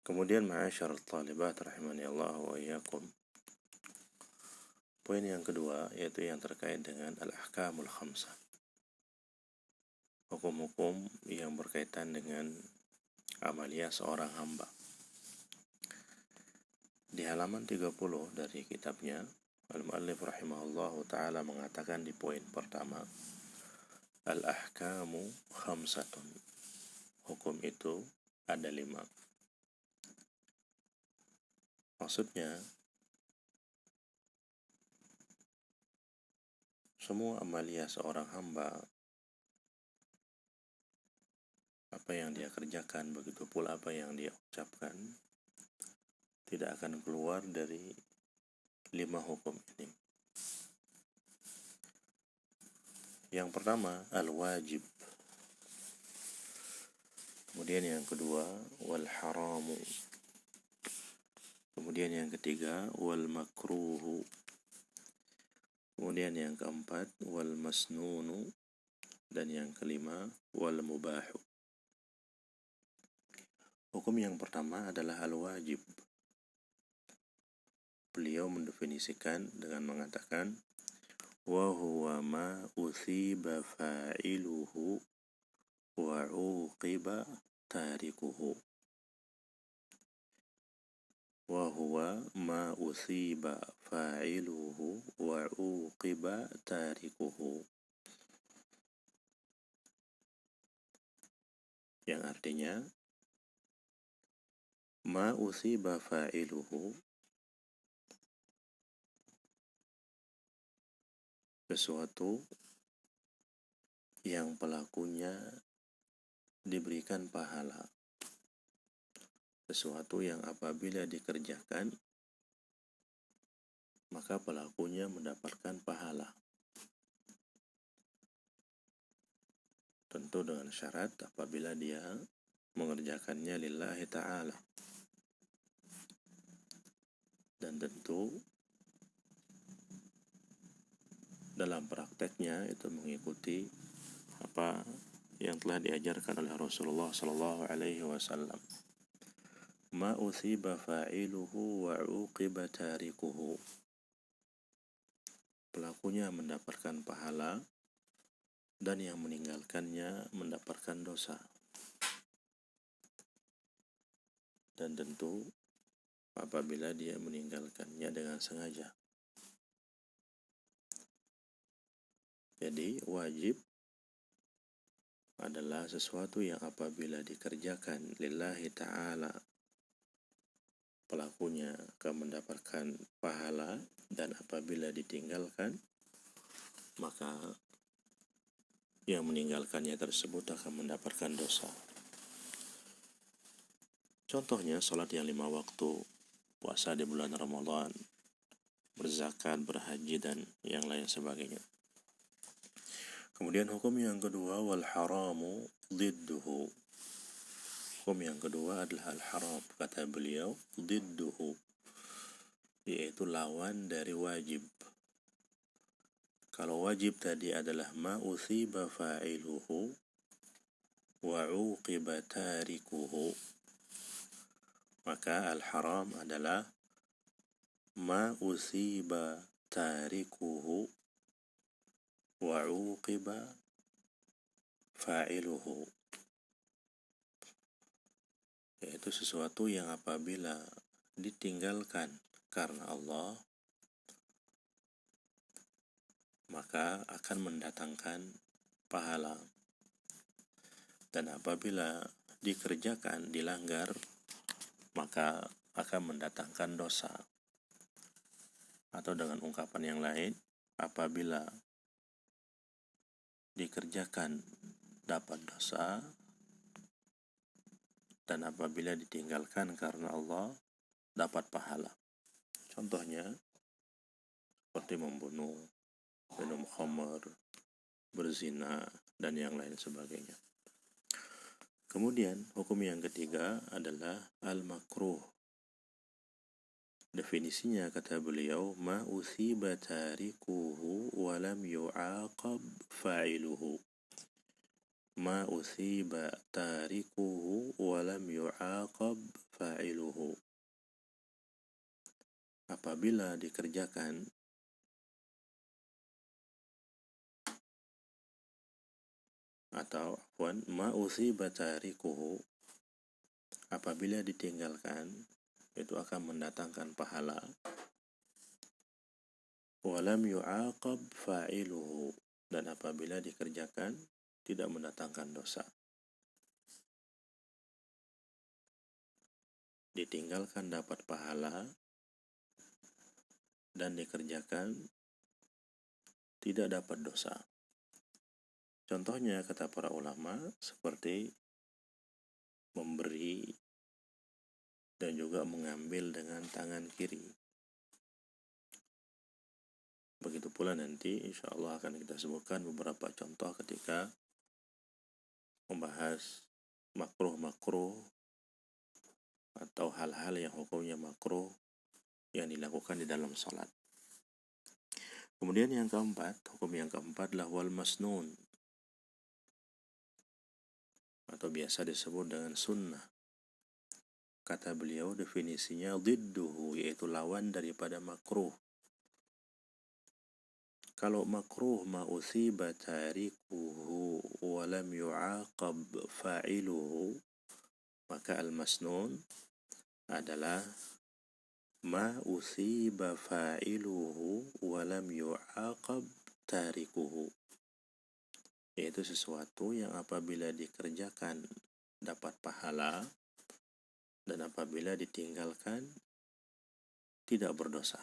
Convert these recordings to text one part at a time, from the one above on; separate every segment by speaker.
Speaker 1: Kemudian ma'asyarul talibat rahimani Allah wa iyyakum. Poin yang kedua yaitu yang terkait dengan al-ahkamul khamsah. Hukum-hukum yang berkaitan dengan amalia seorang hamba. Di halaman 30 dari kitabnya, al-muallif rahimahullahu ta'ala mengatakan di poin pertama, al-ahkamu khamsatun. Hukum itu ada 5. Maksudnya, semua amalia seorang hamba, apa yang dia kerjakan, begitu pula apa yang dia ucapkan, tidak akan keluar dari 5 hukum ini. Yang pertama, al-wajib. Kemudian yang kedua, wal-haramu. Kemudian yang ketiga, wal-makruhu. Kemudian yang keempat, wal-masnunu. Dan yang kelima, wal-mubahu. Hukum yang pertama adalah al-wajib. Beliau mendefinisikan dengan mengatakan, wa huwa ma uthiba fa'iluhu wa uqiba tarikuhu. Wa huwa ma uthiba fa'iluhu wa uqiba tarikuhu. Yang artinya, ma uthiba fa'iluhu, sesuatu yang pelakunya diberikan pahala, sesuatu yang apabila dikerjakan maka pelakunya mendapatkan pahala, tentu dengan syarat apabila dia mengerjakannya lillahi ta'ala, dan tentu dalam prakteknya itu mengikuti apa yang telah diajarkan oleh Rasulullah sallallahu alaihi wasallam. Ma uthiba fa'iluhu wa uqiba tarikuhu. Pelakunya mendapatkan pahala dan yang meninggalkannya mendapatkan dosa. Dan tentu apabila dia meninggalkannya dengan sengaja. Jadi wajib adalah sesuatu yang apabila dikerjakan lillahi ta'ala, pelakunya akan mendapatkan pahala, dan apabila ditinggalkan maka yang meninggalkannya tersebut akan mendapatkan dosa. Contohnya salat yang 5 waktu, puasa di bulan Ramadan, berzakat, berhaji, dan yang lain sebagainya. Kemudian hukum yang kedua, wal haramu didduhu. Hukum yang kedua adalah al-haram. Kata beliau, didduhu, yaitu lawan dari wajib. Kalau wajib tadi adalah ma uthiba fa'iluhu wa uqiba tarikuhu, maka al-haram adalah ma uthiba tarikuhu wa uqiba fa'iluhu, yaitu sesuatu yang apabila ditinggalkan karena Allah maka akan mendatangkan pahala, dan apabila dikerjakan, dilanggar, maka akan mendatangkan dosa. Atau dengan ungkapan yang lain, apabila dikerjakan dapat dosa, dan apabila ditinggalkan karena Allah dapat pahala. Contohnya seperti membunuh, minum khamar, berzina, dan yang lain sebagainya. Kemudian hukum yang ketiga adalah al-makruh. Definisinya kata beliau, ma uthiba tarikuhu wa lam yu'aqab fa'iluhu. Ma uthiba tarikuhu wa lam yu'aqab fa'iluhu. Apabila dikerjakan atau ma usiba tarikuhu, apabila ditinggalkan itu akan mendatangkan pahala. Walam yu'aqab fa'iluhu, dan apabila dikerjakan tidak mendatangkan dosa. Ditinggalkan dapat pahala, dan dikerjakan tidak dapat dosa. Contohnya kata para ulama seperti memberi dan juga mengambil dengan tangan kiri. Begitu pula nanti insya Allah akan kita sebutkan beberapa contoh ketika membahas makruh-makruh atau hal-hal yang hukumnya makruh yang dilakukan di dalam salat. Kemudian yang keempat, hukum yang keempat adalah wal masnun, atau biasa disebut dengan sunnah. Kata beliau definisinya didduhu, yaitu lawan daripada makruh. Kalau makruh ma usiba tarikuhu wa lam yu'aqab fa'iluhu, maka al-masnun adalah ma usiba fa'iluhu wa lam yu'aqab tarikuhu, yaitu sesuatu yang apabila dikerjakan dapat pahala, dan apabila ditinggalkan tidak berdosa.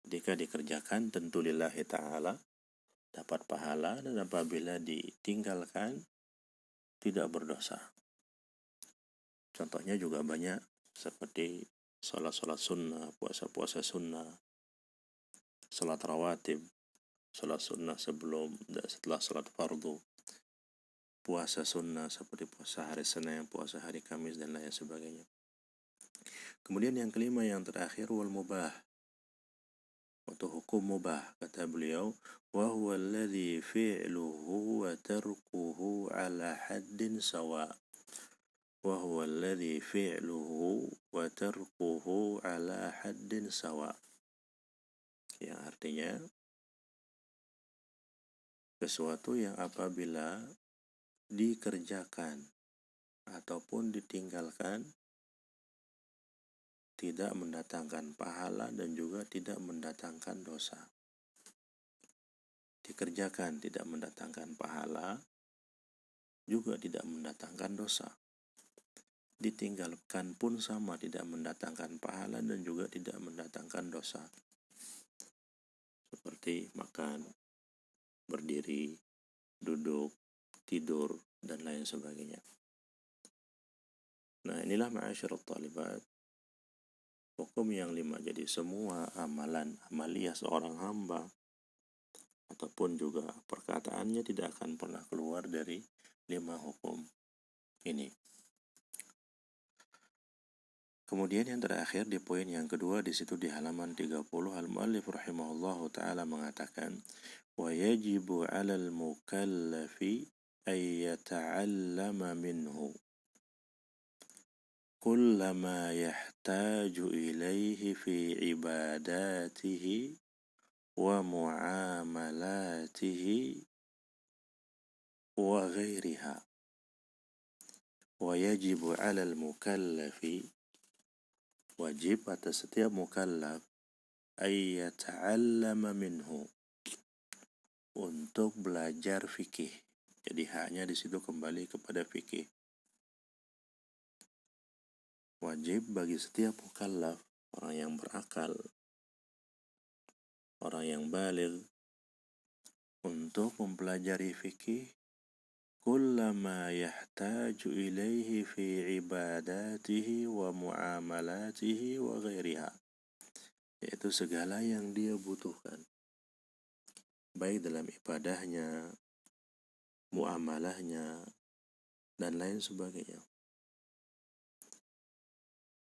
Speaker 1: Jika dikerjakan tentu lillahi ta'ala dapat pahala, dan apabila ditinggalkan tidak berdosa. Contohnya juga banyak seperti salat-salat sunnah, puasa-puasa sunnah, salat rawatib, salat sunnah sebelum dan setelah salat fardu, puasa sunnah seperti puasa hari Senin, puasa hari Kamis, dan lain sebagainya. Kemudian yang kelima, yang terakhir, wal mubah, atau hukum mubah. Kata beliau, wa huwa alladhi fi'luhu wa tarkuhu ala haddin sawa. Wa huwa alladhi fi'luhu wa tarkuhu ala haddin sawa, yang artinya sesuatu yang apabila dikerjakan ataupun ditinggalkan tidak mendatangkan pahala dan juga tidak mendatangkan dosa. Dikerjakan tidak mendatangkan pahala, juga tidak mendatangkan dosa. Ditinggalkan pun sama, tidak mendatangkan pahala dan juga tidak mendatangkan dosa. Seperti makan, berdiri, duduk, tidur, dan lain sebagainya. Nah, inilah ma'asyiral thalibat, hukum yang 5. Jadi semua amalan, amaliyah seorang hamba ataupun juga perkataannya tidak akan pernah keluar dari 5 hukum ini. Kemudian yang terakhir di poin yang kedua, di situ di halaman 30, al-muallif rahimahullahu ta'ala mengatakan, wa yajibu 'alal mukallafi ay yata'allama minhu kullama yahtaju ilaihi fi ibadatihi wa muamalatihi wa ghairiha. Wa yajibu 'alal mukallafi, wajib atas setiap mukallaf, ay yata'allama minhu, untuk belajar fikih. Jadi haknya di situ kembali kepada fikih. Wajib bagi setiap mukallaf, orang yang berakal, orang yang baligh, untuk mempelajari fikih kullama yahtaju ilaihi fi ibadatihi wa muamalatihi wa ghairiha, yaitu segala yang dia butuhkan, baik dalam ibadahnya, muamalahnya, dan lain sebagainya.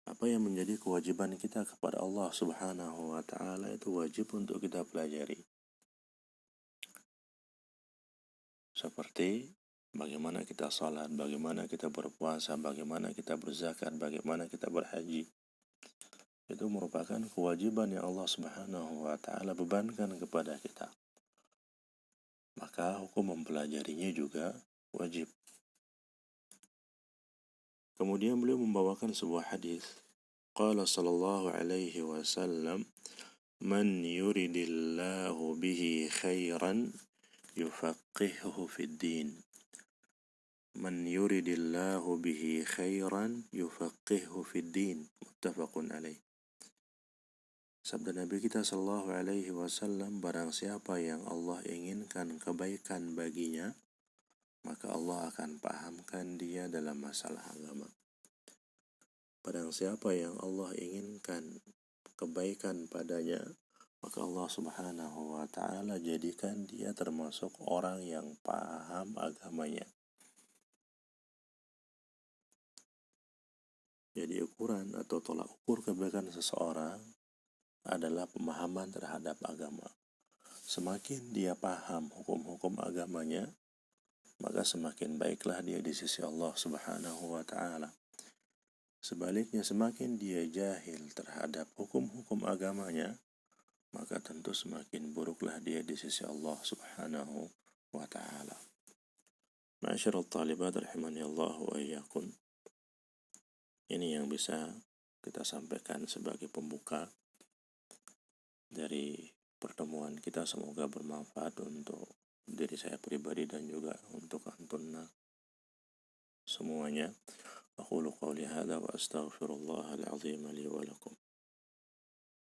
Speaker 1: Apa yang menjadi kewajiban kita kepada Allah Subhanahu wa ta'ala itu wajib untuk kita pelajari. Seperti bagaimana kita salat, bagaimana kita berpuasa, bagaimana kita berzakat, bagaimana kita berhaji. Itu merupakan kewajiban yang Allah Subhanahu wa ta'ala bebankan kepada kita. Maka hukum mempelajarinya juga wajib. Kemudian beliau membawakan sebuah hadis. Qala sallallahu alaihi wasallam, "Man yuridillahu bihi khairan yufaqihuhu fid din." Man yuridillahu bihi khairan yufaqihuhu fid din. Muttafaqun alaih. Sabda Nabi kita sallallahu alaihi wasallam, barang siapa yang Allah inginkan kebaikan baginya, maka Allah akan pahamkan dia dalam masalah agama. Barang siapa yang Allah inginkan kebaikan padanya, maka Allah Subhanahu wa ta'ala jadikan dia termasuk orang yang paham agamanya. Jadi ukuran atau tolak ukur kebaikan seseorang adalah pemahaman terhadap agama. Semakin dia paham hukum-hukum agamanya, maka semakin baiklah dia di sisi Allah Subhanahu wa ta'ala. Sebaliknya, semakin dia jahil terhadap hukum-hukum agamanya, maka tentu semakin buruklah dia di sisi Allah Subhanahu wa ta'ala. Ma'asyiral talibat rahimani Allah wa iyyakum. Ini yang bisa kita sampaikan sebagai pembuka dari pertemuan kita. Semoga bermanfaat untuk diri saya pribadi dan juga untuk antum semuanya. Aqulu qawli hadza wa astaghfirullahal azim li wa lakum.